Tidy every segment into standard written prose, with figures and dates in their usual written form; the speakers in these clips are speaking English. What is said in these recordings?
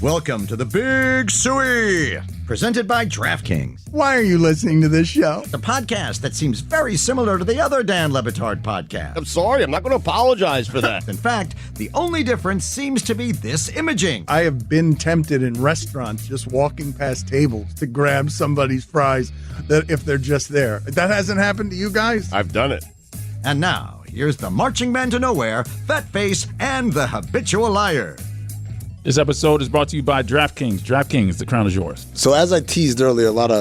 Welcome to the Big Suey, presented by DraftKings. Why are you listening to this show? The podcast that seems very similar to the other Dan Le Batard podcast. I'm sorry, I'm not going to apologize for that. In fact, the only difference seems to be this imaging. I have been tempted in restaurants just walking past tables to grab somebody's fries that if they're just there. That hasn't happened to you guys? I've done it. And now, here's the marching man to nowhere, Fat Face, and the habitual liar. This episode is brought to you by DraftKings. DraftKings, the crown is yours. So as I teased earlier, a lot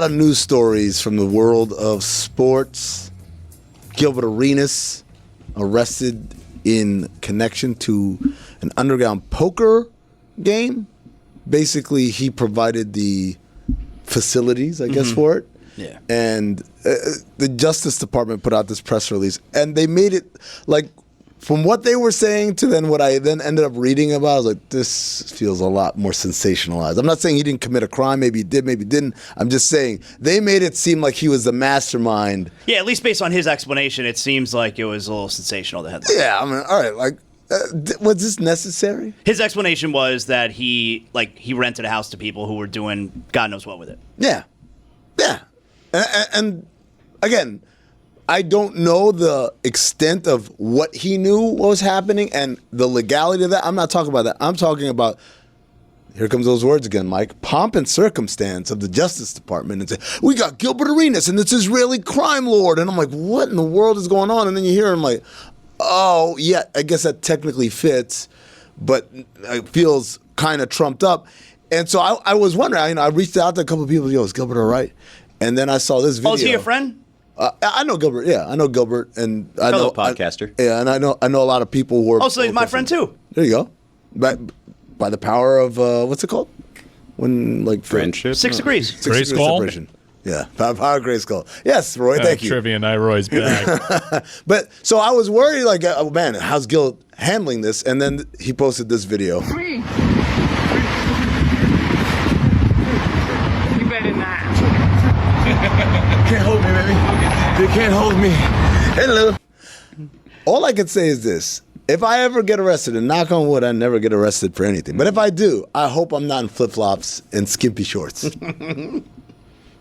of news stories from the world of sports. Gilbert Arenas arrested in connection to an underground poker game. Basically, he provided the facilities, I guess, for it. Yeah. And the Justice Department put out this press release, and they made it like, from what they were saying to then what I then ended up reading about, I was like, this feels a lot more sensationalized. I'm not saying he didn't commit a crime. Maybe he did, maybe he didn't. I'm just saying they made it seem like he was the mastermind. Yeah, at least based on his explanation, it seems like it was a little sensational, the headline. Yeah, I mean, all right, like, was this necessary? His explanation was that he rented a house to people who were doing God knows what with it. Yeah. Yeah. And again, I don't know the extent of what he knew was happening and the legality of that. I'm not talking about that. I'm talking about, here comes those words again, Mike, pomp and circumstance of the Justice Department. And say, we got Gilbert Arenas and this Israeli crime lord. And I'm like, what in the world is going on? And then you hear him like, oh, yeah, I guess that technically fits, but it feels kind of trumped up. And so I was wondering, I reached out to a couple of people, yo, is Gilbert all right? And then I saw this video. Oh, is he a friend? I know Gilbert. Yeah, I know Gilbert, and I fellow know podcaster. And I know a lot of people who are. Oh, so he's my friend too. There you go. By the power of what's it called? When like Friendship. 6 degrees. 6 degrees of separation. Yeah, power of Grace Skull. Yes, Roy. Thank you. Trivia Night Roy's back. But so I was worried, like, oh man, how's Gil handling this? And then he posted this video. You better not. Can't hold me, baby. You can't hold me. Hello. All I can say is this. If I ever get arrested, and knock on wood, I never get arrested for anything. But if I do, I hope I'm not in flip-flops and skimpy shorts.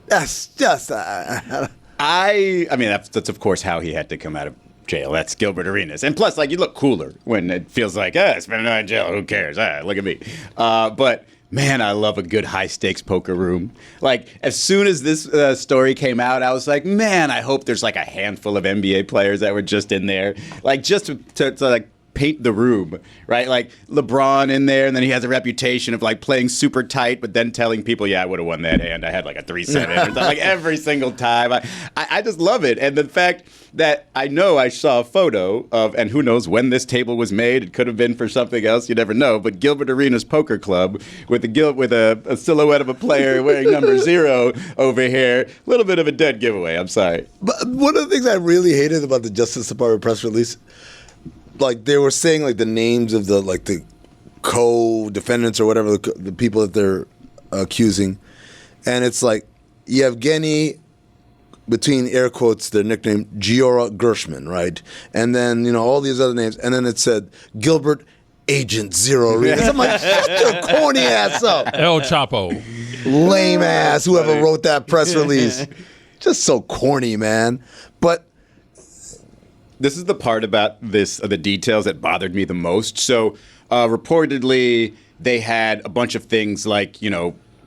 That's just... I mean, that's of course how he had to come out of jail. That's Gilbert Arenas. And plus, like, you look cooler when it feels like, it's been a night in jail. Who cares? Look at me. But... man, I love a good high-stakes poker room. Like, as soon as this story came out, I was like, man, I hope there's like a handful of NBA players that were just in there. Like, just to like, paint the room, right? Like, LeBron in there, and then he has a reputation of, like, playing super tight, but then telling people, yeah, I would have won that hand. I had, like, a 3-7. Like, every single time. I just love it. And the fact that I know I saw a photo of, and who knows when this table was made. It could have been for something else. You never know. But Gilbert Arenas Poker Club with a silhouette of a player wearing number 0 over here. A little bit of a dead giveaway. I'm sorry. But one of the things I really hated about the Justice Department press release, like they were saying like the names of the co-defendants or whatever, the people that they're accusing. And it's like Yevgeny, between air quotes, their nickname, Giora Gershman, right? And then, all these other names. And then it said Gilbert Agent 0 Arenas. I'm like, shut your corny ass up. El Chapo. Lame ass, whoever wrote that press release. Just so corny, man. But this is the part about this, the details that bothered me the most. So reportedly, they had a bunch of things like,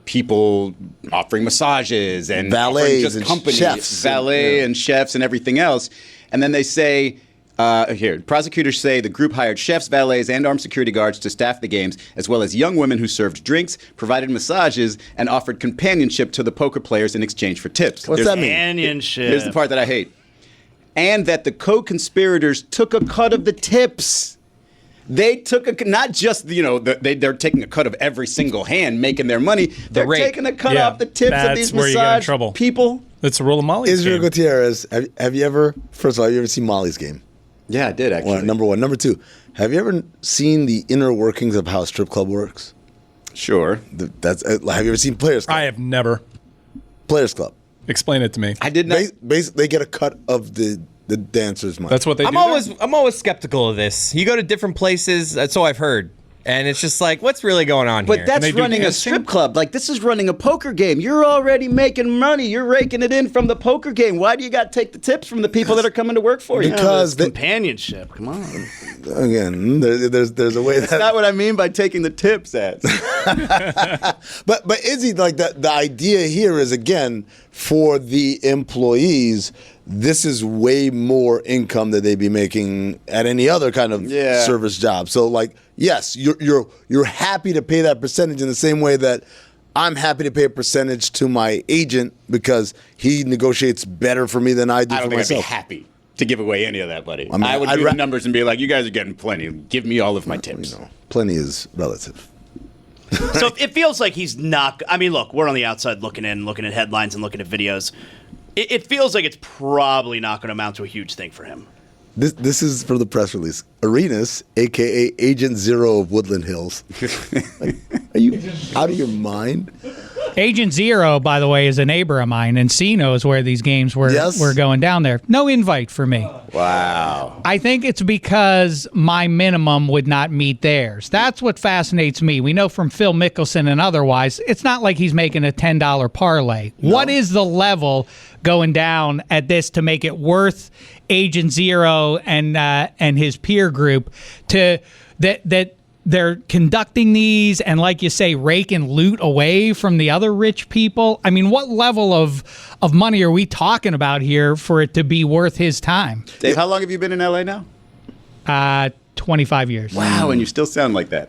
people offering massages and valets just and companies, chefs. And chefs and everything else. And then they say, prosecutors say the group hired chefs, valets, and armed security guards to staff the games, as well as young women who served drinks, provided massages, and offered companionship to the poker players in exchange for tips. What's that mean? Companionship. Here's the part that I hate. And that the co-conspirators took a cut of the tips. They took not just, they're taking a cut of every single hand, making their money. They're taking a cut off the tips of these massage people. That's a roll of Molly's Israel game. Gutierrez, have you ever seen Molly's game? Yeah, I did, actually. Well, number one. Number two, have you ever seen the inner workings of how a strip club works? Sure. Have you ever seen Players Club? I have never. Players Club. Explain it to me. I did not. They get a cut of the dancer's money. That's what they do. I'm always skeptical of this. You go to different places, so I've heard. And it's just like, what's really going on But here? that's running a strip club. Like, this is running a poker game. You're already making money. You're raking it in from the poker game. Why do you got to take the tips from the people that are coming to work for you? Because companionship. Come on. again, there's a way That's that. not what I mean by taking the tips, ads. But Izzy, like the idea here is, again, for the employees, this is way more income that they'd be making at any other kind of service job. So, like, yes, you're happy to pay that percentage in the same way that I'm happy to pay a percentage to my agent because he negotiates better for me than I do I don't for think myself. I'd be happy to give away any of that, buddy. I mean, I would I'd do ra- the numbers and be like, you guys are getting plenty. Give me all of my tips. Plenty is relative. So it feels like he's not. I mean, look, we're on the outside looking at headlines and looking at videos. It feels like it's probably not going to amount to a huge thing for him. This is from the press release. Arenas, a.k.a. Agent Zero of Woodland Hills. Like, are you out of your mind? Agent Zero, by the way, is a neighbor of mine, and C knows where these games were going down there. No invite for me. Wow. I think it's because my minimum would not meet theirs. That's what fascinates me. We know from Phil Mickelson and otherwise, it's not like he's making a $10 parlay. No. What is the level going down at this to make it worth Agent Zero and his peer group to that they're conducting these and, like you say, raking loot away from the other rich people? I mean, what level of money are we talking about here for it to be worth his time? Dave, how long have you been in LA now? 25 years. Wow, and you still sound like that.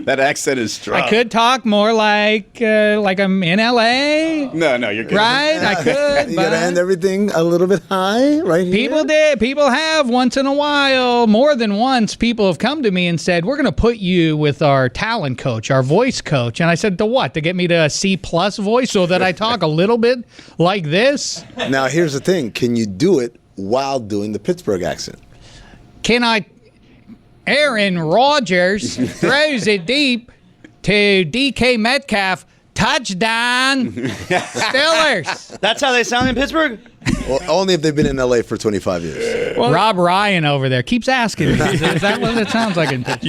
That accent is strong. I could talk more like I'm in LA. No, you're good. Right? I could. You gotta end everything a little bit high, right here. People have once in a while, more than once, people have come to me and said, we're going to put you with our talent coach, our voice coach. And I said, to what? To get me to a C+ voice so that I talk a little bit like this? Now, here's the thing. Can you do it while doing the Pittsburgh accent? Can I? Aaron Rodgers throws it deep to DK Metcalf. Touchdown, Steelers. That's how they sound in Pittsburgh? Well, only if they've been in LA for 25 years. Well, Rob Ryan over there keeps asking. Is that what it sounds like in Pittsburgh?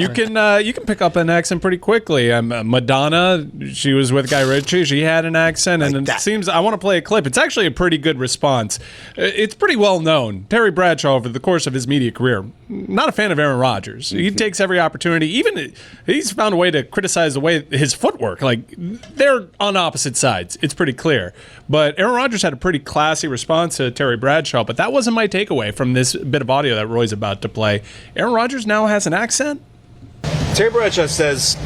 You can pick up an accent pretty quickly. Madonna, she was with Guy Ritchie. She had an accent, and it seems I want to play a clip. It's actually a pretty good response. It's pretty well known. Terry Bradshaw, over the course of his media career, not a fan of Aaron Rodgers. He takes every opportunity. Even he's found a way to criticize the way his footwork. Like, they're on opposite sides. It's pretty clear. But Aaron Rodgers had a pretty classy response to Terry Bradshaw, but that wasn't my takeaway from this bit of audio that Roy's about to play. Aaron Rodgers now has an accent? Terry Bradshaw says,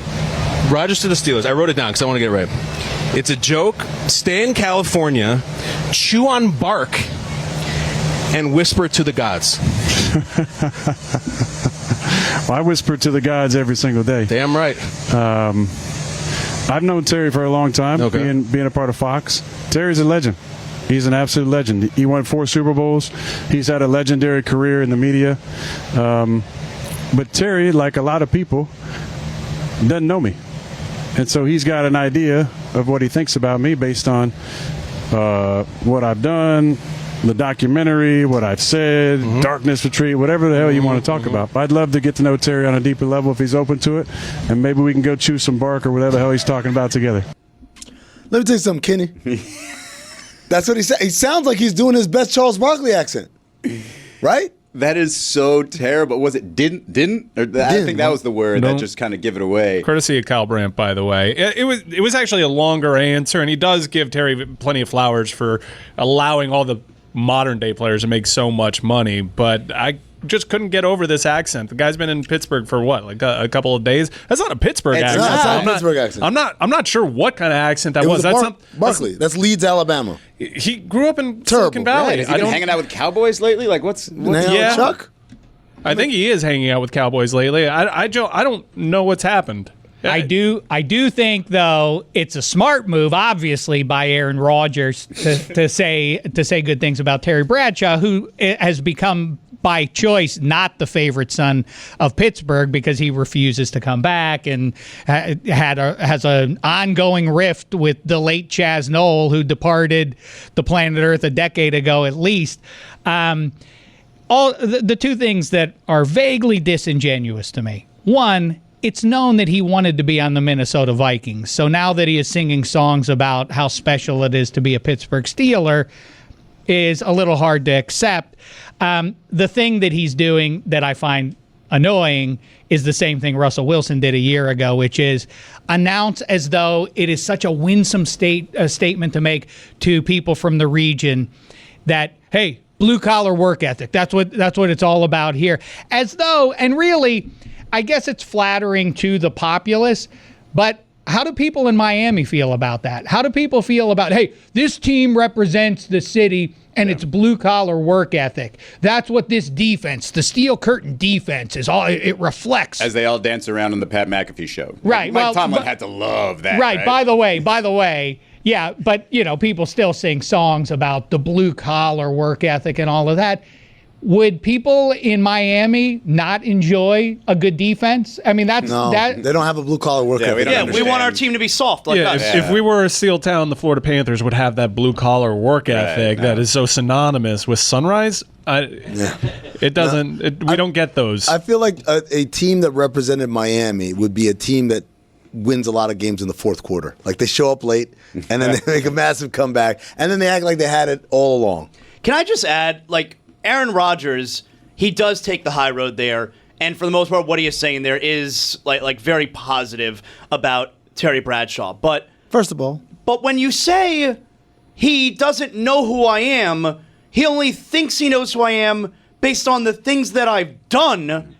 Rodgers to the Steelers. I wrote it down because I want to get it right. It's a joke. Stay in California, chew on bark, and whisper to the gods. Well, I whisper to the gods every single day. Damn right. I've known Terry for a long time, being a part of Fox. Terry's a legend. He's an absolute legend. He won 4 Super Bowls. He's had a legendary career in the media. But Terry, like a lot of people, doesn't know me. And so he's got an idea of what he thinks about me based on what I've done, the documentary, what I've said, Darkness Retreat, whatever the hell you want to talk about. I'd love to get to know Terry on a deeper level if he's open to it, and maybe we can go chew some bark or whatever the hell he's talking about together. Let me tell you something, Kenny. That's what he said. He sounds like he's doing his best Charles Barkley accent, right? That is so terrible. Was it didn't? Or I think that was the word that just kind of give it away. Courtesy of Kyle Brandt, by the way. It was actually a longer answer, and he does give Terry plenty of flowers for allowing all the modern day players to make so much money, but I just couldn't get over this accent. The guy's been in Pittsburgh for what, like a couple of days? That's not a Pittsburgh accent. It's not a Pittsburgh accent. I'm not sure what kind of accent that was. That's Barkley. That's Leeds, Alabama. He grew up in Silicon Valley. Has he been hanging out with Cowboys lately? Like what's with Chuck? I think he is hanging out with Cowboys lately. I don't know what's happened. I do think, though, it's a smart move, obviously, by Aaron Rodgers to say good things about Terry Bradshaw, who has become, by choice, not the favorite son of Pittsburgh because he refuses to come back and has an ongoing rift with the late Chaz Noel, who departed the planet Earth a decade ago at least. all the two things that are vaguely disingenuous to me. One, it's known that he wanted to be on the Minnesota Vikings. So now that he is singing songs about how special it is to be a Pittsburgh Steeler is a little hard to accept. The thing that he's doing that I find annoying is the same thing Russell Wilson did a year ago, which is announce as though it is such a winsome statement to make to people from the region that, hey, blue-collar work ethic, that's what it's all about here. As though, and really, I guess it's flattering to the populace, but how do people in Miami feel about that? How do people feel about, hey, this team represents the city and it's blue-collar work ethic? That's what this defense, the Steel Curtain defense, is all. It reflects. As they all dance around on the Pat McAfee show. Right. Mike Tomlin had to love that. Right. By the way, yeah, but, people still sing songs about the blue-collar work ethic and all of that. Would people in Miami not enjoy a good defense? I mean, they don't have a blue-collar work ethic. We want our team to be soft like us. If we were a Steel town, the Florida Panthers would have that blue-collar work ethic that is so synonymous with Sunrise. It doesn't. We don't get those. I feel like a team that represented Miami would be a team that wins a lot of games in the fourth quarter. Like, they show up late, and then they make a massive comeback, and then they act like they had it all along. Can I just add, Aaron Rodgers, he does take the high road there, and for the most part, what he is saying there is like very positive about Terry Bradshaw. But first of all, when you say he doesn't know who I am, he only thinks he knows who I am based on the things that I've done.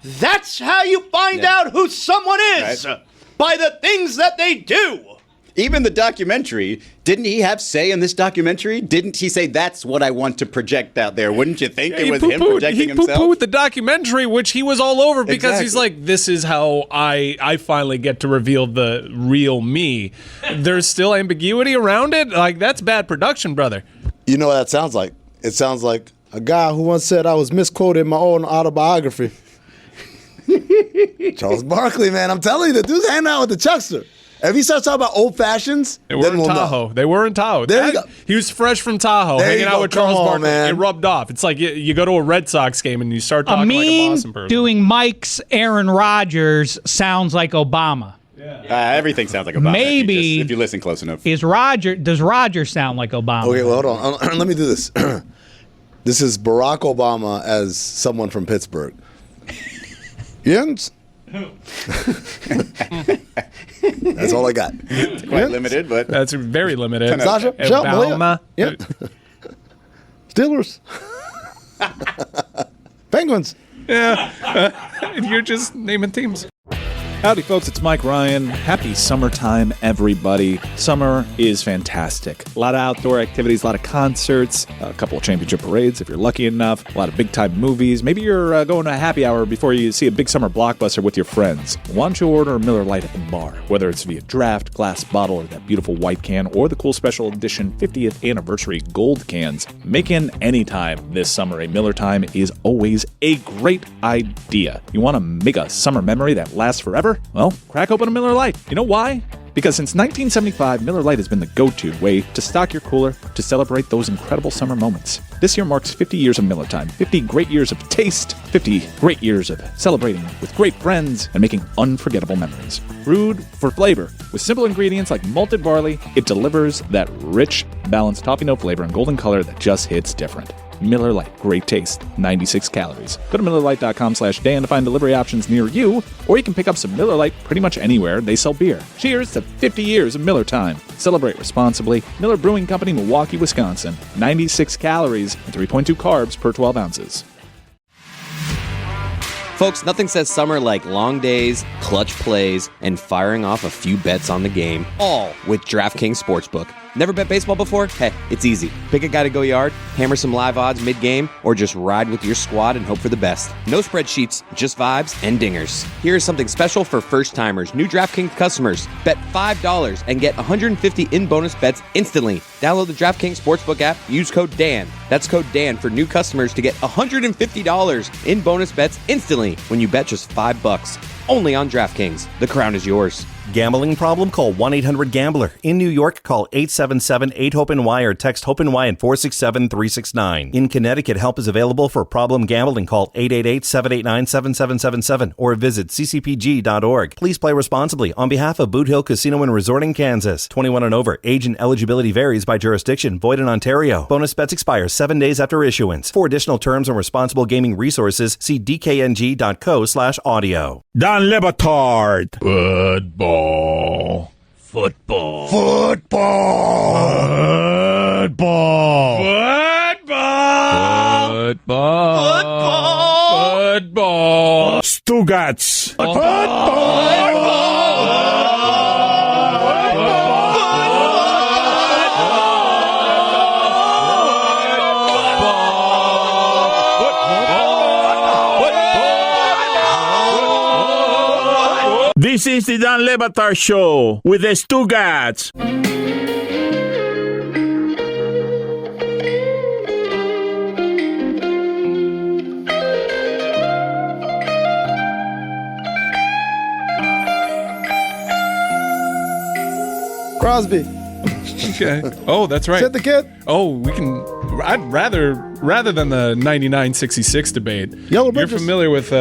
That's how you find out who someone is, by the things that they do. Even the documentary, didn't he have say in this documentary? Didn't he say, that's what I want to project out there? Wouldn't you think it was him projecting himself? He poo-pooed the documentary, which he was all over because he's like, this is how I finally get to reveal the real me. There's still ambiguity around it? That's bad production, brother. You know what that sounds like? It sounds like a guy who once said I was misquoted in my own autobiography. Charles Barkley, man, I'm telling you, the dude's hanging out with the Chuckster. If he starts talking about old fashions, they were in Tahoe. They were in Tahoe. There you go. He was fresh from Tahoe, hanging out with Charles Barkley. Man. It rubbed off. It's like you go to a Red Sox game and you start talking like a Boston person. Doing Mike's Aaron Rodgers sounds like Obama. Everything sounds like Obama. Maybe if you listen close enough. Does Rodgers sound like Obama? Okay, well, hold on. Let me do this. This is Barack Obama as someone from Pittsburgh. Jens? That's all I got. It's quite limited, but that's very limited. Sasha, Obama. Yep. Steelers. Penguins. Yeah. You're just naming teams. Howdy, folks. It's Mike Ryan. Happy summertime, everybody. Summer is fantastic. A lot of outdoor activities, a lot of concerts, a couple of championship parades if you're lucky enough, a lot of big-time movies. Maybe you're going to a happy hour before you see a big summer blockbuster with your friends. Why don't you order a Miller Lite at the bar? Whether it's via draft, glass bottle, or that beautiful white can, or the cool special edition 50th anniversary gold cans, make in any time this summer. A Miller time is always a great idea. You want to make a summer memory that lasts forever? Well, crack open a Miller Lite. You know why? Because since 1975, Miller Lite has been the go-to way to stock your cooler to celebrate those incredible summer moments. This year marks 50 years of Miller Time, 50 great years of taste, 50 great years of celebrating with great friends and making unforgettable memories. Brewed for flavor, with simple ingredients like malted barley, it delivers that rich, balanced toffee note flavor and golden color that just hits different. Miller Lite, great taste, 96 calories. Go to MillerLite.com/Dan to find delivery options near you, or you can pick up some Miller Lite pretty much anywhere they sell beer. Cheers to 50 years of Miller Time. Celebrate responsibly. Miller Brewing Company, Milwaukee, Wisconsin. 96 calories and 3.2 carbs per 12 ounces. Folks, nothing says summer like long days, clutch plays, and firing off a few bets on the game, all with DraftKings Sportsbook. Never bet baseball before? Hey, it's easy. Pick a guy to go yard, hammer some live odds mid-game, or just ride with your squad and hope for the best. No spreadsheets, just vibes and dingers. Here's something special for first-timers, new DraftKings customers. Bet $5 and get 150 in bonus bets instantly. Download the DraftKings Sportsbook app, use code DAN. That's code DAN for new customers to get $150 in bonus bets instantly when you bet just $5. Only on DraftKings. The crown is yours. Gambling problem? Call 1-800-GAMBLER. In New York, call 877-8-HOPE-NY or text HOPE-NY at 467-369. In Connecticut, help is available for problem gambling. Call 888-789-7777 or visit ccpg.org. Please play responsibly on behalf of Boot Hill Casino and Resort in Kansas. 21 and over. Age and eligibility varies by jurisdiction. Void in Ontario. Bonus bets expire 7 days after issuance. For additional terms and responsible gaming resources, see dkng.co/audio. Dan Le Batard. Football. Football. Football. Football. Stugotz. This is the Dan Le Batard Show with the Stugotz. Crosby. Okay. Oh, that's right. Said the kid. Oh, we can. I'd rather than the 99-66 debate. Yellow You're Bridges. familiar with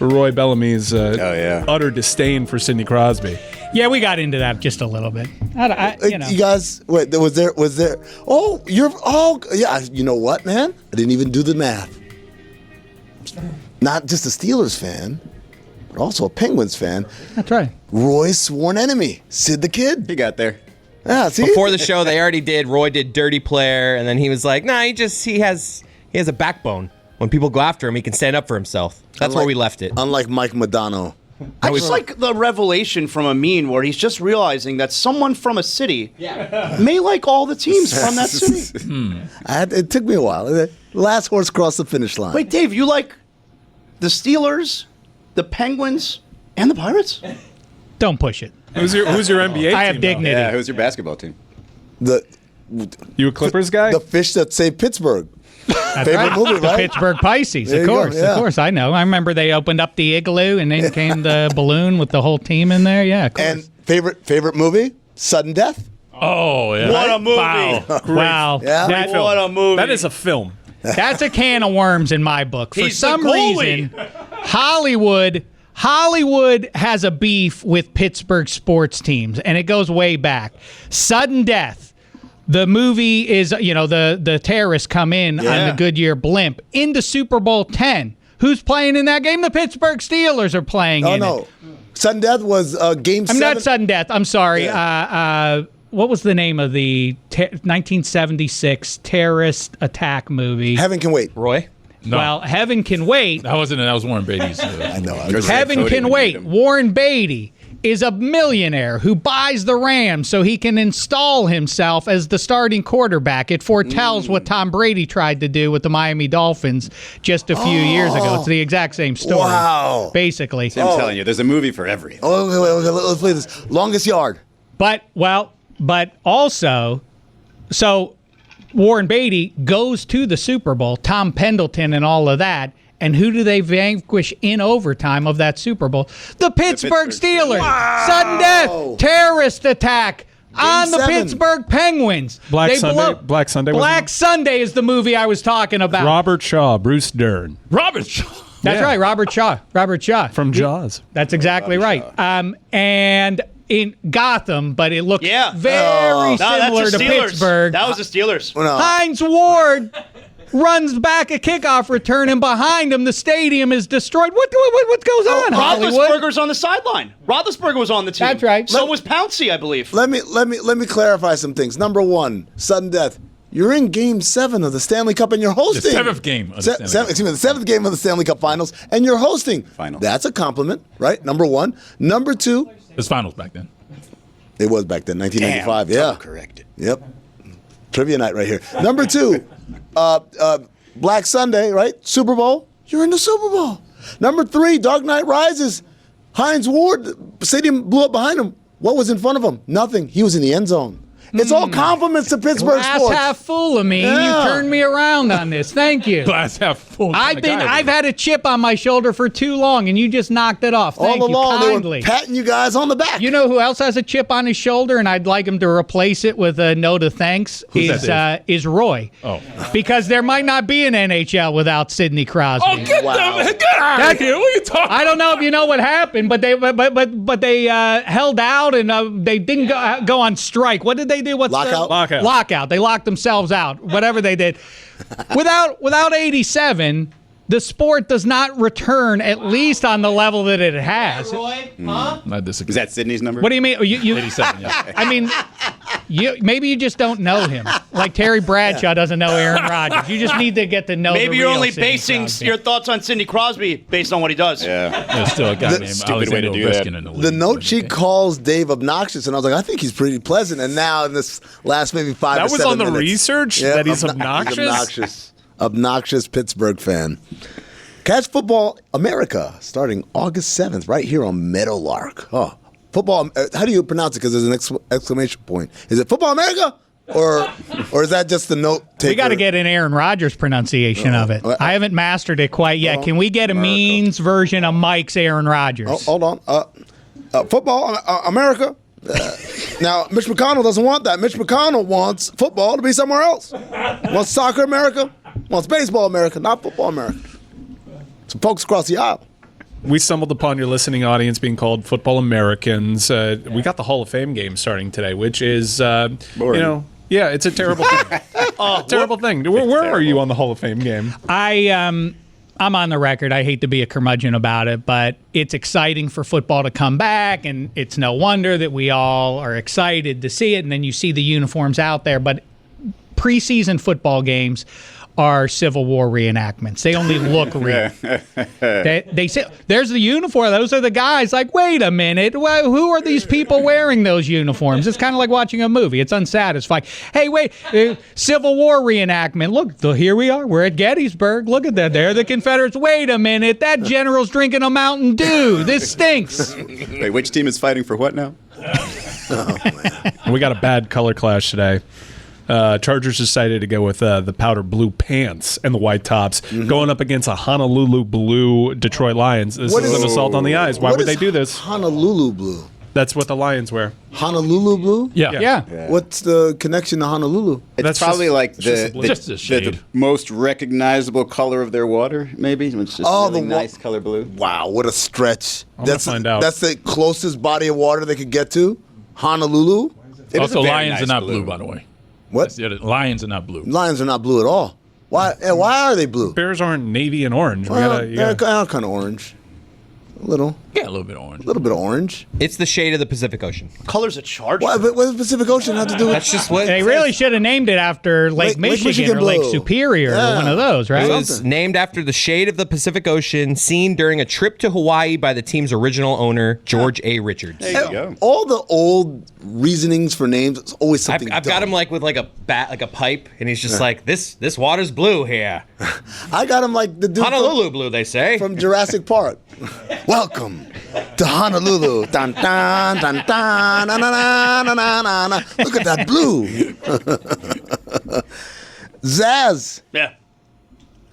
Roy Bellamy's utter disdain for Sidney Crosby. Yeah, we got into that just a little bit. You guys, wait, was there? Oh, yeah. You know what, man? I didn't even do the math. Not just a Steelers fan, but also a Penguins fan. That's right. Roy's sworn enemy, Sid the Kid. He got there. Yeah, see? Before the show, they already did. Roy did dirty player, and then he was like, "Nah, he has a backbone. When people go after him, he can stand up for himself." That's where we left it. Unlike Mike Modano. I just like the revelation from Amin where he's just realizing that someone from a city may like all the teams from that city. It took me a while. The last horse crossed the finish line. Wait, Dave, you like the Steelers, the Penguins, and the Pirates? Don't push it. Who's your NBA team? I have dignity. Yeah, who's your basketball team? You a Clippers guy? The fish that saved Pittsburgh. That's Favorite right. movie, The right? Pittsburgh Pisces, There of you go, course. yeah. Of course, I know. I remember they opened up the igloo and then came the balloon with the whole team in there. Yeah, of course. And favorite movie? Sudden Death. Oh, yeah. What a movie. Wow. Yeah. What a movie. That is a film. That's a can of worms in my book. For He's the some goalie. reason, Hollywood has a beef with Pittsburgh sports teams, and it goes way back. Sudden Death. The movie is, the terrorists come in on the Goodyear blimp into Super Bowl 10. Who's playing in that game? The Pittsburgh Steelers are playing in it. Sudden Death was Game 7. I'm not Sudden Death. I'm sorry. What was the name of the 1976 terrorist attack movie? Heaven Can Wait. Roy? No. Well, Heaven Can Wait. That was Warren Beatty's. I know. Heaven Can Wait. Warren Beatty is a millionaire who buys the Rams so he can install himself as the starting quarterback. It foretells what Tom Brady tried to do with the Miami Dolphins just a few years ago. It's the exact same story. Wow. Basically. See, I'm telling you, there's a movie for everything. Okay, let's play this. Longest Yard. But also, so Warren Beatty goes to the Super Bowl, Tom Pendleton and all of that, and who do they vanquish in overtime of that Super Bowl? The Pittsburgh Steelers. Wow. Sudden death, terrorist attack on the 7. Pittsburgh Penguins. Black Sunday. Black Sunday is the movie I was talking about. Robert Shaw, Bruce Dern. Robert Shaw. That's right, Robert Shaw. From Jaws. That's exactly right. And in Gotham, but it looks very similar to Pittsburgh. That was the Steelers. Hines Ward runs back a kickoff return, and behind him, the stadium is destroyed. What goes on, Hollywood? Roethlisberger's on the sideline. Roethlisberger was on the team. That's right. So was Pouncey, I believe. Let me clarify some things. Number one, sudden death. You're in Game 7 of the Stanley Cup, and you're hosting. The seventh game of the Stanley Cup. Excuse me, the 7th game of the Stanley Cup Finals, and you're hosting. Final. That's a compliment, right? Number one. Number two. It was finals back then. It was back then, 1995. Damn, corrected. Yep. Trivia night right here. Number two, Black Sunday, right? Super Bowl. You're in the Super Bowl. Number three, Dark Knight Rises. Hines Ward, the stadium blew up behind him. What was in front of him? Nothing. He was in the end zone. It's all compliments to Pittsburgh Glass sports. half full of me. Yeah. You turned me around on this. Thank you. Glass half full. I've had a chip on my shoulder for too long, and you just knocked it off. Thank All you along, kindly. they were patting you guys on the back. You know who else has a chip on his shoulder, and I'd like him to replace it with a note of thanks? Is Roy. Oh. Because there might not be an NHL without Sidney Crosby. Oh, get out of here. What are you talking I don't know if you know what happened, but they held out and they didn't go on strike. What did they do? Lockout? Lockout. They locked themselves out. Whatever they did. Without 87, the sport does not return at least on the level that it has. Roy, huh? I disagree. Is that Sydney's number? What do you mean? You 87, yeah. I mean, maybe you just don't know him. Like Terry Bradshaw doesn't know Aaron Rodgers. You just need to get to know. Maybe the you're real only Sidney basing Crosby. your thoughts on Sidney Crosby based on what he does. Yeah. There's still a guy named stupid way to Alexander do that. Ovechkin in the league. The note she calls Dave obnoxious, and I was like, I think he's pretty pleasant. And now in this last maybe 5 That or was 7 on the minutes, research that he's obnoxious? Obnoxious Pittsburgh fan. Catch Football America starting August 7th right here on Meadowlark. Oh, football. How do you pronounce it? Because there's an exclamation point. Is it Football America? Or is that just the note taker? We got to get an Aaron Rodgers pronunciation of it. I haven't mastered it quite yet. Can we get a means version of Mike's Aaron Rodgers? Oh, hold on. Football America. Now, Mitch McConnell doesn't want that. Mitch McConnell wants football to be somewhere else. Wants soccer America. Wants baseball America, not football America. Some folks across the aisle. We stumbled upon your listening audience being called Football Americans. We got the Hall of Fame game starting today, which is, yeah, it's a terrible thing. Terrible thing. Where are you on the Hall of Fame game? I'm on the record. I hate to be a curmudgeon about it, but it's exciting for football to come back, and it's no wonder that we all are excited to see it. And then you see the uniforms out there, but preseason football games are Civil War reenactments. They only look real. They say, there's the uniform. Those are the guys. Like, wait a minute. Who are these people wearing those uniforms? It's kind of like watching a movie. It's unsatisfying. Hey, wait. Civil War reenactment. Look, here we are. We're at Gettysburg. Look at that. They're the Confederates. Wait a minute. That general's drinking a Mountain Dew. This stinks. Wait, which team is fighting for what now? We got a bad color clash today. Chargers decided to go with the powder blue pants and the white tops, going up against a Honolulu blue Detroit Lions. This is an assault on the eyes. Why would they do this? Honolulu blue. That's what the Lions wear. Honolulu blue? Yeah. What's the connection to Honolulu? It's probably like just a shade. the most recognizable color of their water, maybe. It's just really nice color blue. Wow, what a stretch. I'm gonna find out. That's the closest body of water they could get to? Honolulu? Also, lions are not blue, by the way. What? Lions are not blue. Lions are not blue at all. Why are they blue? Bears aren't navy and orange. They're kind of orange. A little. Yeah, a little bit orange. A little bit of orange. It's the shade of the Pacific Ocean. Colors of charge. What does the Pacific Ocean have to do with That's just what They really should have named it after Lake Michigan or Lake blue. Superior or one of those, right? It was named after the shade of the Pacific Ocean seen during a trip to Hawaii by the team's original owner, George A. Richards. There you go. all the old reasonings for names? It's always something. I've got him like with like a pipe, and he's just like, this water's blue here. I got him like the dude Honolulu blue, they say. from Jurassic Park. Welcome to Honolulu. Dun, dun, dun, dun, na, na, na, na, na, na, na. Look at that blue. Zaz. Yeah.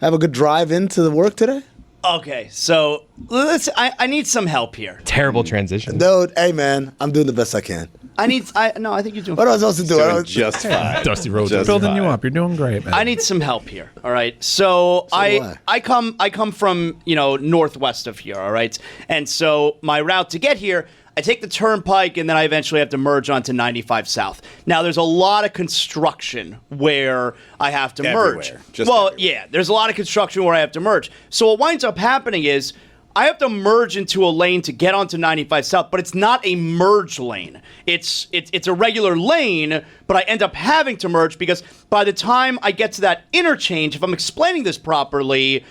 Have a good drive into the work today? Okay, so I need some help here. Terrible transition. Dude, hey man, I'm doing the best I can. I think you're doing. What am I supposed to do? Doing just fine. Dusty Rhodes. Just Building you fine. up. You're doing great, man. I need some help here. All right. So I come from, northwest of here, all right? And so my route to get here, I take the turnpike and then I eventually have to merge onto 95 South. Now there's a lot of construction where I have to merge. Everywhere. There's a lot of construction where I have to merge. So what winds up happening is I have to merge into a lane to get onto 95 South, but it's not a merge lane. It's a regular lane, but I end up having to merge because by the time I get to that interchange, if I'm explaining this properly,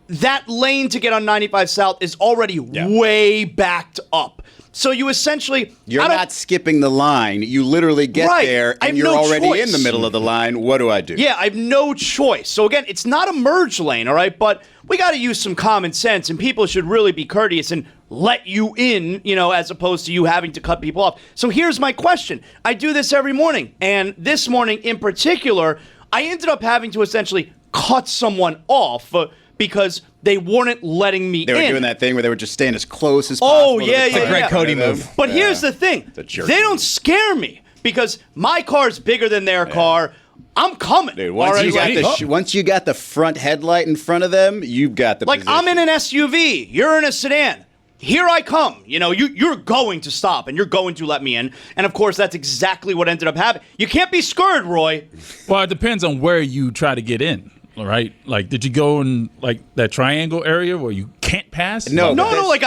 that lane to get on 95 South is already way backed up. So you essentially... You're not skipping the line. You literally get there, and you're already in the middle of the line. What do I do? Yeah, I have no choice. So again, it's not a merge lane, all right? But we got to use some common sense, and people should really be courteous and let you in, as opposed to you having to cut people off. So here's my question. I do this every morning, and this morning in particular, I ended up having to essentially cut someone off because they weren't letting me in. They were doing that thing where they would just staying as close as possible. Oh, yeah, yeah, Greg Cody move. But here's the thing. They don't scare me because my car's bigger than their car. I'm coming. Dude, once you got the front headlight in front of them, you've got the position. I'm in an SUV. You're in a sedan. Here I come. You're going to stop, and you're going to let me in. And, of course, that's exactly what ended up happening. You can't be scared, Roy. Well, it depends on where you try to get in, all right? Like, did you go in, like, that triangle area where you can't pass? No. Like,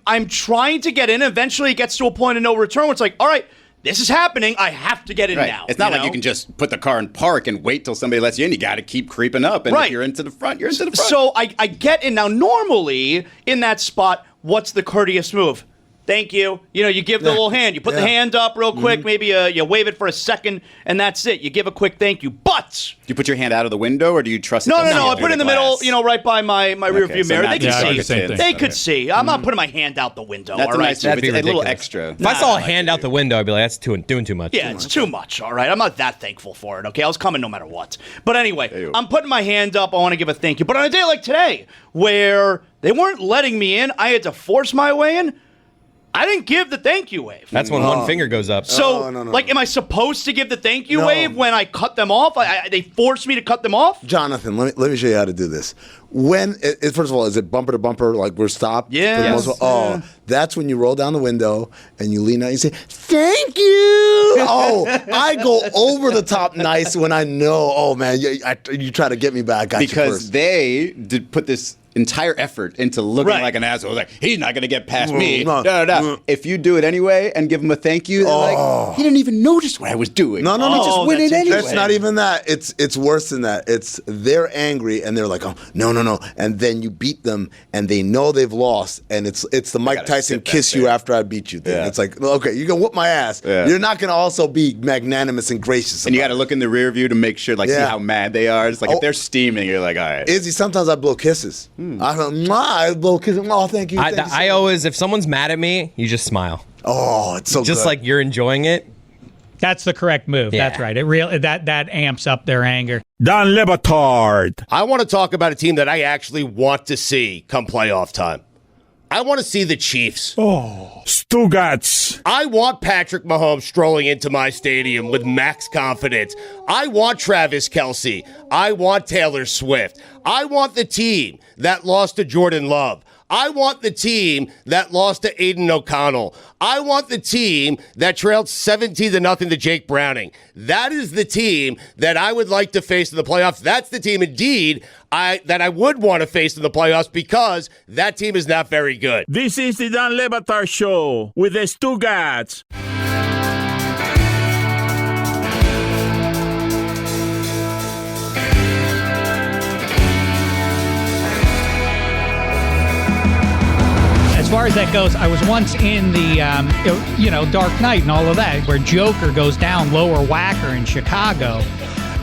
I'm trying to get in. Eventually, it gets to a point of no return where it's like, all right, this is happening. I have to get in now. It's not like you can just put the car in park and wait till somebody lets you in. You got to keep creeping up. And if you're into the front, you're into the front. So I get in. Now, normally, in that spot, what's the courteous move? Thank you. You give the little hand. You put the hand up real quick. Maybe you wave it for a second, and that's it. You give a quick thank you. But do you put your hand out of the window, or do you trust? No. I put it in the middle. Right by my rear view mirror. They can see. They could see. I'm not putting my hand out the window. That's all right. That'd be a little extra. If I saw a hand out the window, I'd be like, that's doing too much. Yeah, it's too much. All right. I'm not that thankful for it. Okay, I was coming no matter what. But anyway, I'm putting my hand up. I want to give a thank you. But on a day like today, where they weren't letting me in, I had to force my way in. I didn't give the thank you wave. That's when one finger goes up. So, am I supposed to give the thank you wave when I cut them off? They forced me to cut them off? Jonathan, let me show you how to do this. First of all, is it bumper to bumper, like we're stopped? Yeah. That's when you roll down the window and you lean out and you say, thank you. I go over the top nice when I know, you try to get me back. Because they did put this entire effort into looking like an asshole. Like, he's not going to get past me. If you do it anyway and give him a thank you, they're like, he didn't even notice what I was doing. No. He just went in anyway. That's not even that. It's worse than that. It's they're angry and they're like, no. And then you beat them and they know they've lost. And it's the Mike Tyson kiss you after I beat you thing. Yeah. It's like, okay, you're going to whoop my ass. Yeah. You're not going to also be magnanimous and gracious. And you got to look in the rear view to make sure, see how mad they are. It's like if they're steaming, you're like, all right. Izzy, sometimes I blow kisses. I blow kisses. Oh, thank you. I always, if someone's mad at me, you just smile. Oh, it's so just good. like you're enjoying it. That's the correct move. Yeah. That's right. It that amps up their anger. Dan Le Batard. I want to talk about a team that I actually want to see come playoff time. I want to see the Chiefs. Stugotz. I want Patrick Mahomes strolling into my stadium with max confidence. I want Travis Kelce. I want Taylor Swift. I want the team that lost to Jordan Love. I want the team that lost to Aiden O'Connell. I want the team that trailed 17-0 to Jake Browning. That is the team that I would like to face in the playoffs. That's the team, indeed, that I would want to face in the playoffs because that team is not very good. This is the Dan Le Batard Show with the Stugotz. As far as that goes, I was once in the, Dark Knight and all of that, where Joker goes down Lower Wacker in Chicago.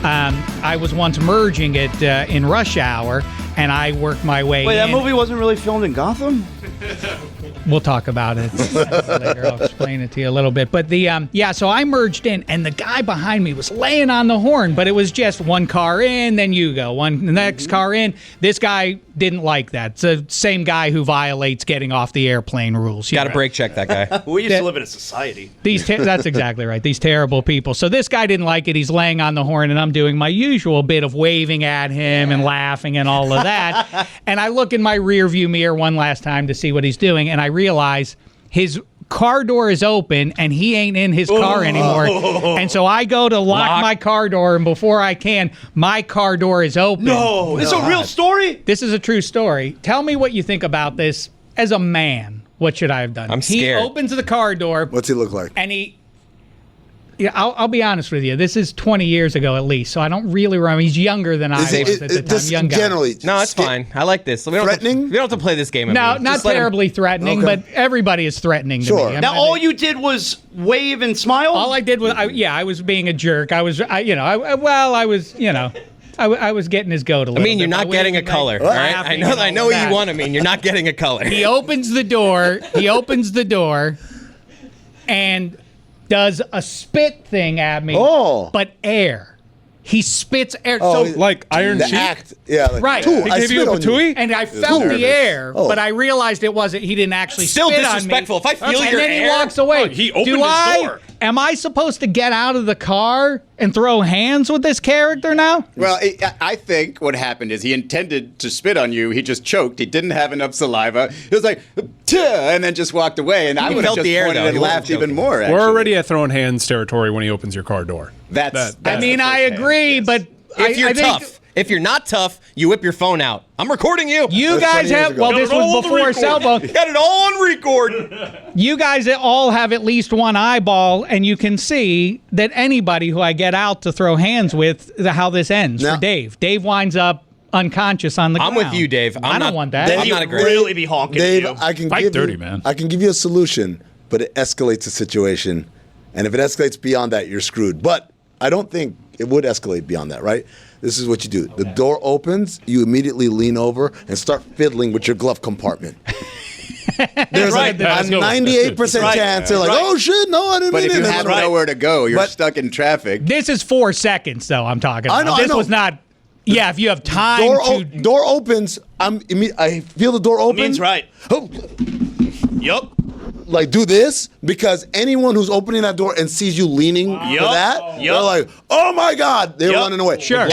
I was once merging it in rush hour, and I worked my way in. Wait, that movie wasn't really filmed in Gotham? We'll talk about it later. I'll explain it to you a little bit. But so I merged in, and the guy behind me was laying on the horn, but it was just one car in, then you go. The next car in. This guy didn't like that. It's the same guy who violates getting off the airplane rules. Got to brake check that guy. We used to live in a society. That's exactly right. These terrible people. So this guy didn't like it. He's laying on the horn, and I'm doing my usual bit of waving at him and laughing and all of that. And I look in my rear view mirror one last time to see what he's doing, and I realize his car door is open and he ain't in his car anymore. And so I go to lock my car door, and before I can, my car door is open. No, this is a real story? This is a true story. Tell me what you think about this as a man. What should I have done? I'm scared. He opens the car door. What's he look like? And I'll be honest with you. This is 20 years ago at least, so I don't really remember. He's younger than I was at the time. Young guy. Generally, no, it's fine. I like this. Threatening? We don't have to play this game. No, not terribly threatening, but everybody is threatening to me. Now, all you did was wave and smile? All I did was, I was being a jerk. I was I was getting his goat a little I mean, you're bit. not getting a color, all right? I know what you want to mean. You're not getting a color. He opens the door. And does a spit thing at me. But air. He spits air. Oh, so like Iron the Sheik? act. Yeah. Like, right. He gave you a patooey? And I felt the air, but I realized it wasn't. He didn't actually Still spit on me. disrespectful. If I feel your and then air, he walks away. He opened his door. Am I supposed to get out of the car and throw hands with this character now? Well, I think what happened is he intended to spit on you. He just choked. He didn't have enough saliva. He was like, "Tuh," and then just walked away. And I would have just pointed and laughed even more. Actually. We're already at throwing hands territory when he opens your car door. I mean, I agree, but if you're I think tough. If you're not tough, you whip your phone out. I'm recording you. You guys have, well, this was before cell phone. Got it all on record. You guys all have at least one eyeball, and you can see that anybody who I get out to throw hands with, how this ends for Dave. Dave winds up unconscious on the ground. I'm with you, Dave. I don't want that. Then you really be honking Dave, at you. I can Fight give dirty, you, man. I can give you a solution, but it escalates the situation. And if it escalates beyond that, you're screwed. But I don't think it would escalate beyond that, right? This is what you do. The door opens, you immediately lean over and start fiddling with your glove compartment. There's right. a 98% chance they're like, oh shit, no, I didn't But mean if it. you have nowhere to go, you're stuck in traffic. This is 4 seconds, though, I'm talking about. I know, This I know. was not, if you have time Door opens, I feel the door open. Means right. Oh, Yup. like do this because anyone who's opening that door and sees you leaning for that, they're like, "Oh my God!" They're running away. Sure.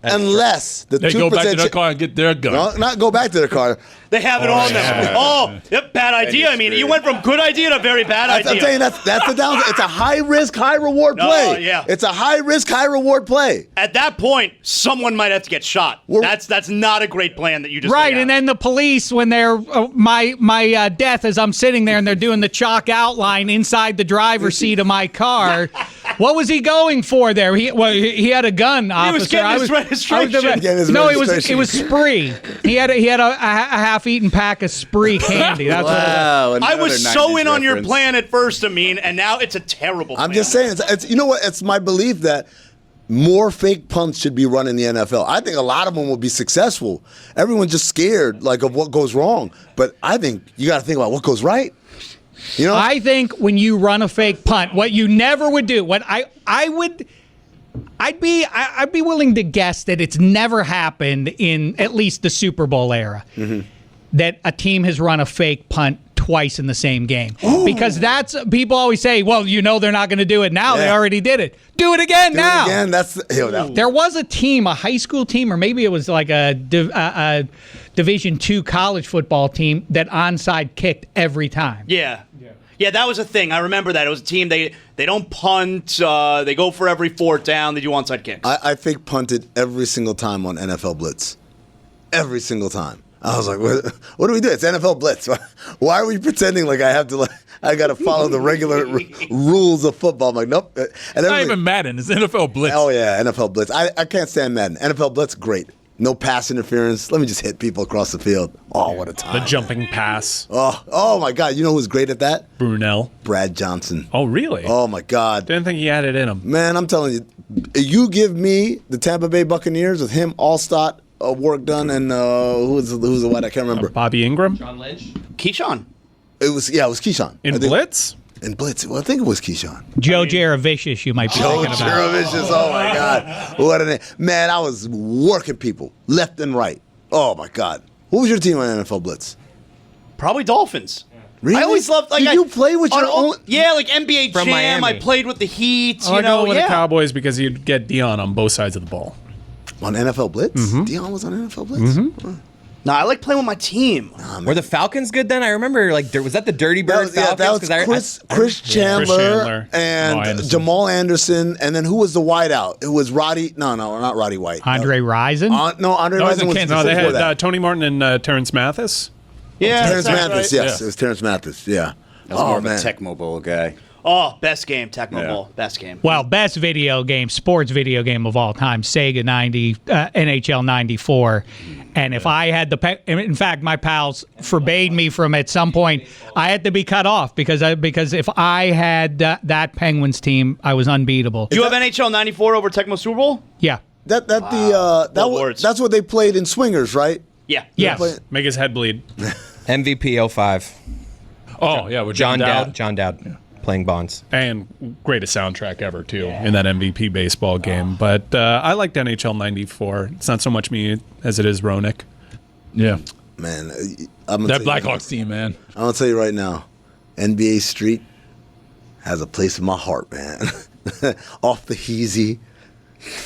Unless the They 2% go back to their car and get their gun. No, not go back to their car. They have it on them. Oh, yep, bad idea. I mean, you went from good idea to very bad idea. I'm saying that's the downside. It's a high risk, high reward play. Yeah. It's a high risk, high reward play. At that point, someone might have to get shot. That's not a great plan that you just Right, laid out. and then the police, when they're my death as I'm sitting there and they're doing the chalk outline inside the driver's seat of my car. What was he going for there? He had a gun, officer. He was getting his registration. No, it was Spree. He had a half-eaten pack of Spree candy. That's what I was so in on your plan at first, Amin, and now it's a terrible plan. I'm just saying, it's you know what? It's my belief that more fake punts should be run in the NFL. I think a lot of them will be successful. Everyone's just scared of what goes wrong. But I think you got to think about what goes right. You know? I think when you run a fake punt, what you never would do, I'd be willing to guess that it's never happened in at least the Super Bowl era that a team has run a fake punt twice in the same game. Because people always say, well, they're not going to do it now. Yeah. They already did it. Do it again now. There was a team, a high school team, or maybe it was like a Division II college football team that onside kicked every time. Yeah, that was a thing. I remember that. It was a team, they don't punt. They go for every fourth down. They do onside kicks. I fake punted every single time on NFL Blitz. Every single time. I was like, what do we do? It's NFL Blitz. Why are we pretending like I got to follow the regular rules of football? I'm like, nope. And It's not even Madden. It's NFL Blitz. Oh, yeah, NFL Blitz. I can't stand Madden. NFL Blitz, great. No pass interference. Let me just hit people across the field. Oh, what a time. The jumping pass. Oh my God. You know who's great at that? Brunell. Brad Johnson. Oh, really? Oh, my God. Didn't think he had it in him. Man, I'm telling you, you give me the Tampa Bay Buccaneers with him, Allstott, work done, and who's the white? I can't remember. Bobby Ingram? John Lynch? Keyshawn. It was Keyshawn. In Blitz? In Blitz. Well, I think it was Keyshawn. Joe Jaravicious, you might be thinking about. Jaravicious, oh my God. What a name. Man, I was working people left and right. Oh my God. What was your team on NFL Blitz? Probably Dolphins. Really? I always loved. Did you play with your own? Yeah, like NBA From Jam. Miami. I played with the Heat. I go with the Cowboys because you'd get Dion on both sides of the ball. On NFL Blitz? Dion was on NFL Blitz? No, I like playing with my team. Were the Falcons good then? I remember, was that the Dirty Bird Falcons? That was Chris Chandler and Jamal Anderson, and then who was the wideout? It was Roddy. No, not Roddy White. Andre Rison? Andre Rison was No, they before that. had Tony Martin and Terrence Mathis. Yeah, Terrence Mathis. right. Yes, it was Terrence Mathis. Yeah. I was more of a Tecmo Bowl guy. Oh, best game, Tecmo Bowl. Best game. Well, best video game, sports video game of all time, Sega 90, NHL 94. And if I had in fact, my pals forbade me from at some point, I had to be cut off because if I had that Penguins team, I was unbeatable. Do you have NHL 94 over Tecmo Super Bowl? Yeah. that's what they played in Swingers, right? Yeah. Yes. Make his head bleed. MVP 05. Oh, yeah, with John Dowd. John Dowd playing Bonds. And greatest soundtrack ever, too, in that MVP baseball game. But I liked NHL 94. It's not so much me as it is Roenick. Yeah. Man, that Blackhawks team, man. I'm going to tell you right now, NBA Street has a place in my heart, man. Off the Heezy,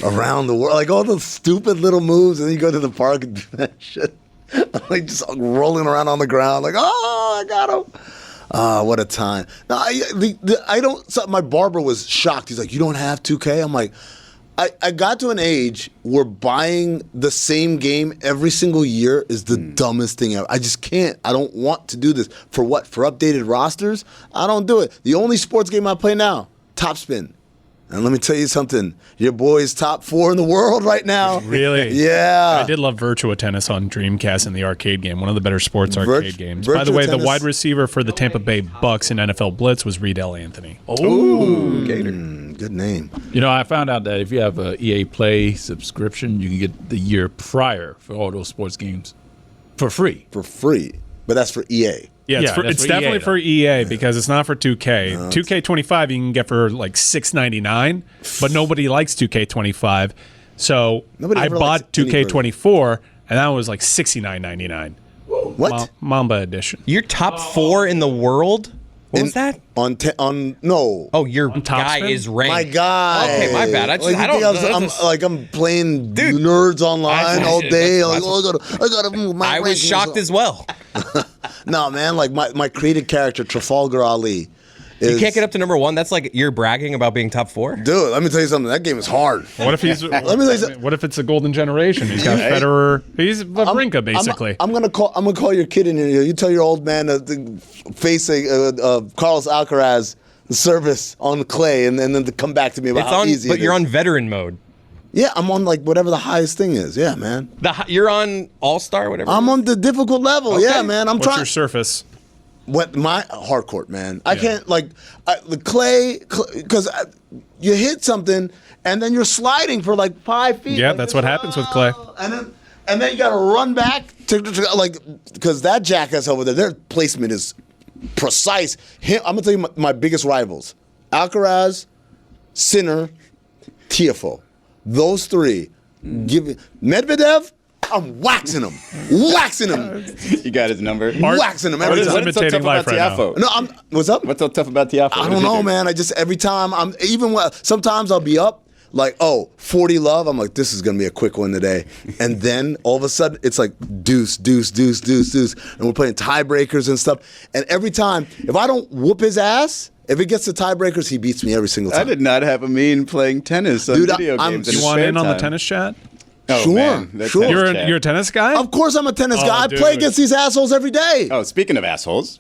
around the world. Like all those stupid little moves, and then you go to the park and do that shit. Like just rolling around on the ground, like, oh, I got him. What a time. No, I don't. So my barber was shocked. He's like, you don't have 2K? I'm like, I got to an age where buying the same game every single year is the dumbest thing ever. I just can't. I don't want to do this. For what? For updated rosters? I don't do it. The only sports game I play now, Top Spin. And let me tell you something. Your boy is top 4 in the world right now. Really? Yeah. I did love Virtua Tennis on Dreamcast in the arcade game. One of the better sports arcade games. By the way, the wide receiver for the Tampa Bay Bucks in NFL Blitz was Riedel Anthony. Oh, Gator. Good name. You know, I found out that if you have a EA Play subscription, you can get the year prior for all those sports games for free. For free. But that's for EA. Yeah, it's definitely for EA because it's not for 2K. 2K25 you can get for like $6.99, but nobody likes 2K25. So I bought 2K24, and that was like $69.99. What? Mamba edition. You're top 4 in the world? What was that? No. Oh, your guy Spin? is ranked. My guy. Okay, my bad. I don't know. I'm playing nerds online all day. Like, I gotta I was shocked as well. No, man, like my created character, Trafalgar Ali. You can't get up to number 1? That's like you're bragging about being top 4? Dude, let me tell you something. That game is hard. What if he's? What if it's a golden generation? He's got Federer. He's Wawrinka, basically. I'm gonna call your kid in here. You tell your old man to face Carlos Alcaraz service on clay, and then to come back to me about how easy. But you're on veteran mode. Yeah, I'm on like whatever the highest thing is. Yeah, man. You're on All-Star, whatever. I'm on the difficult level. Okay. Yeah, man. What's your surface? What my hardcourt, man. I can't the clay because you hit something and then you're sliding for like 5 feet. Yeah, that's what happens with clay. And then you got to run back to like because that jackass over there, their placement is precise. I'm gonna tell you my biggest rivals: Alcaraz, Sinner, Tiafoe. Those 3. Medvedev. I'm waxing him. You got his number? Waxing him every time. What's so tough about Tiafoe? No, what's up? What's so tough about Tiafoe? I don't know, man. Every time sometimes I'll be up like, 40 love. I'm like, this is going to be a quick one today. And then all of a sudden it's like deuce. And we're playing tiebreakers and stuff. And every time, if I don't whoop his ass, if it gets to tiebreakers, he beats me every single time. I did not have a mean playing tennis on video games. You want in on the tennis chat? Oh, sure, man, sure. You're a tennis guy? Of course I'm a tennis guy. Dude. I play against these assholes every day. Oh, speaking of assholes,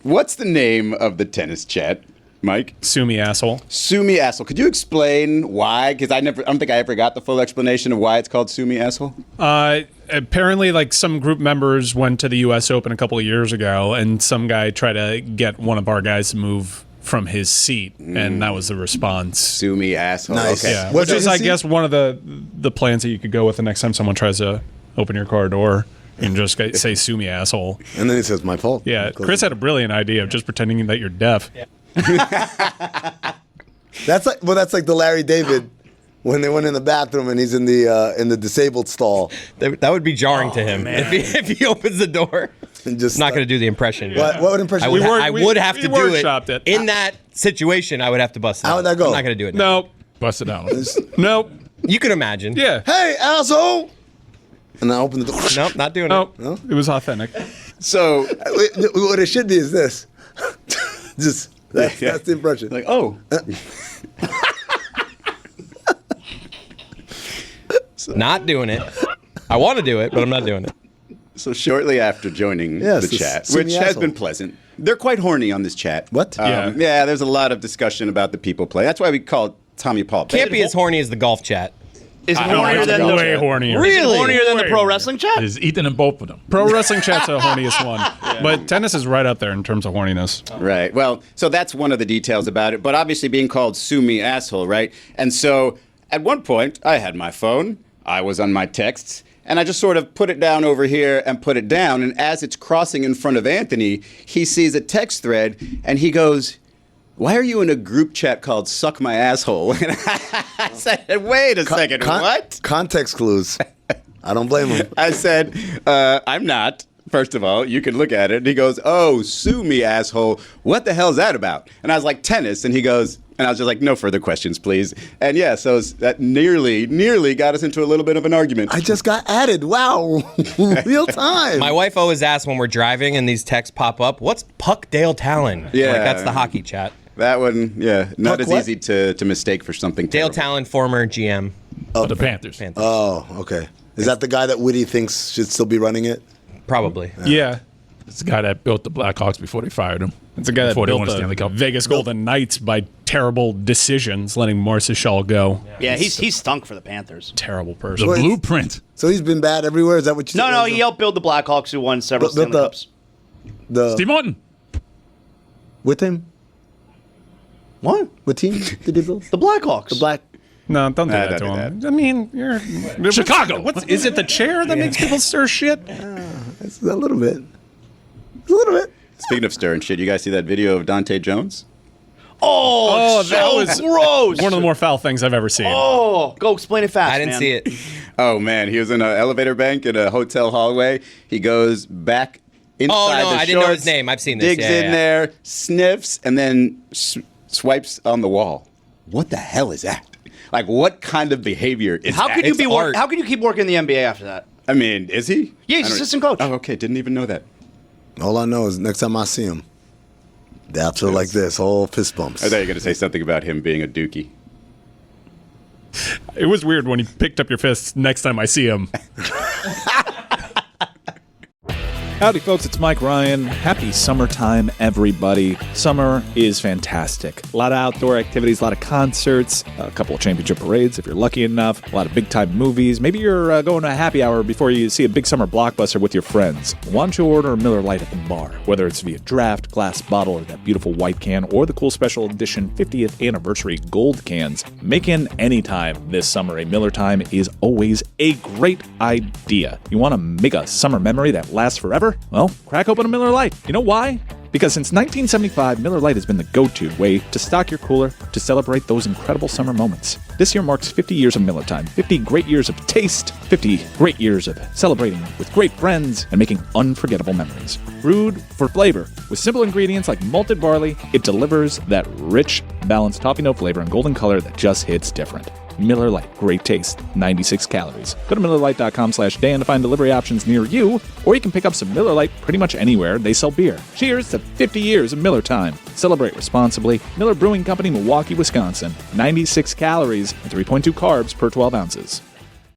what's the name of the tennis chat, Mike? Sue me, asshole. Sue me, asshole. Could you explain why? Because I don't think I ever got the full explanation of why it's called Sue me, asshole. Apparently, like some group members went to the U.S. Open a couple of years ago, and some guy tried to get one of our guys to move from his seat, and that was the response. Sue me, asshole. Nice. Okay. Yeah. Which is, I guess, one of the plans that you could go with the next time someone tries to open your car door. And just say, sue me, asshole. And then he says, my fault. Yeah, Chris had a brilliant idea of just pretending that you're deaf. Yeah. That's like the Larry David when they went in the bathroom and he's in the disabled stall. That would be jarring to him if he opens the door. Just not going to do the impression. What impression? I would have to do it. In that situation, I would have to bust it out. How would that go? I'm not going to do it now. Nope. Bust it out. Nope. You can imagine. Yeah. Hey, asshole! And I open the door. Nope, not doing it. No? It was authentic. So, what it should be is this. That's the impression. Like, oh. Not doing it. I want to do it, but I'm not doing it. So shortly after joining the chat, which has been pleasant, they're quite horny on this chat. What? Yeah, there's a lot of discussion about the people play. That's why we call it Tommy Paul. Can't be as horny as the golf chat. Is it hornier than way hornier. Really? Is it hornier than the pro wrestling chat? Is Ethan in both of them. Pro wrestling chat's the horniest one. But tennis is right up there in terms of horniness. Right. Well, so that's one of the details about it. But obviously being called Sue Me Asshole, right? And so at one point, I had my phone, I was on my texts, and I just sort of put it down over here and put it down. And as it's crossing in front of Anthony, he sees a text thread and he goes, "Why are you in a group chat called Suck My Asshole?" And I said, wait a second, what? Context clues. I don't blame him. I said, I'm not. First of all, you can look at it. And he goes, "Oh, sue me, asshole. What the hell's that about?" And I was like, "Tennis." And he goes, and I was just like, "No further questions, please." And yeah, so that nearly got us into a little bit of an argument. I just got added. Wow. Real time. My wife always asks when we're driving and these texts pop up, "What's Puck Dale Talon?" Yeah. Like, that's the hockey chat. That one, yeah, not Puck as what? easy to mistake for something Dale terrible. Talon, former GM. of the Panthers. Oh, okay. Is that the guy that Woody thinks should still be running it? Probably. Yeah. It's the guy that built the Blackhawks before they fired him. It's a guy that Before they built won a the Stanley Cup. Vegas Golden Knights by terrible decisions, letting Marchessault go. Yeah, he stunk for the Panthers. Terrible person. The blueprint. So he's been bad everywhere? Is that what you No, he helped build the Blackhawks, who won several Stanley Cups. Steve Martin. With him? What? What team did he build? The Blackhawks. The Black. No, don't do Nah, that to don't him. do I mean, you're Chicago. Is it the chair that makes people stir shit? It's a little bit. A little bit. Speaking of stirring shit, you guys see that video of Dante Jones? Oh, it's that so was gross. one of the more foul things I've ever seen. Oh, go explain it fast, I didn't man. see it. Oh man, he was in an elevator bank in a hotel hallway. He goes back inside Oh, no, the I didn't know his shorts, name. I've seen this. Digs Yeah, in yeah. there, sniffs, and then swipes on the wall. What the hell is that? Like, what kind of behavior is How that? could you It's be? art. How could you keep working in the NBA after that? I mean, is he? Yeah, he's I don't- assistant coach. Oh, okay. Didn't even know that. All I know is next time I see him, daps are like this, all fist bumps. I thought you were going to say something about him being a dookie. It was weird when he picked up your fists next time I see him. Howdy, folks. It's Mike Ryan. Happy summertime, everybody. Summer is fantastic. A lot of outdoor activities, a lot of concerts, a couple of championship parades if you're lucky enough, a lot of big-time movies. Maybe you're going to a happy hour before you see a big summer blockbuster with your friends. Why don't you order a Miller Lite at the bar? Whether it's via draft, glass bottle, or that beautiful white can, or the cool special edition 50th anniversary gold cans, making any time this summer a Miller time is always a great idea. You want to make a summer memory that lasts forever? Well, crack open a Miller Lite. You know why? Because since 1975, Miller Lite has been the go-to way to stock your cooler to celebrate those incredible summer moments. This year marks 50 years of Miller Time, 50 great years of taste, 50 great years of celebrating with great friends and making unforgettable memories. Brewed for flavor, with simple ingredients like malted barley, it delivers that rich, balanced toffee note flavor and golden color that just hits different. Miller Lite, great taste, 96 calories. Go to MillerLite.com/Dan to find delivery options near you, or you can pick up some Miller Lite pretty much anywhere they sell beer. Cheers to 50 years of Miller Time. Celebrate responsibly. Miller Brewing Company, Milwaukee, Wisconsin. 96 calories and 3.2 carbs per 12 ounces.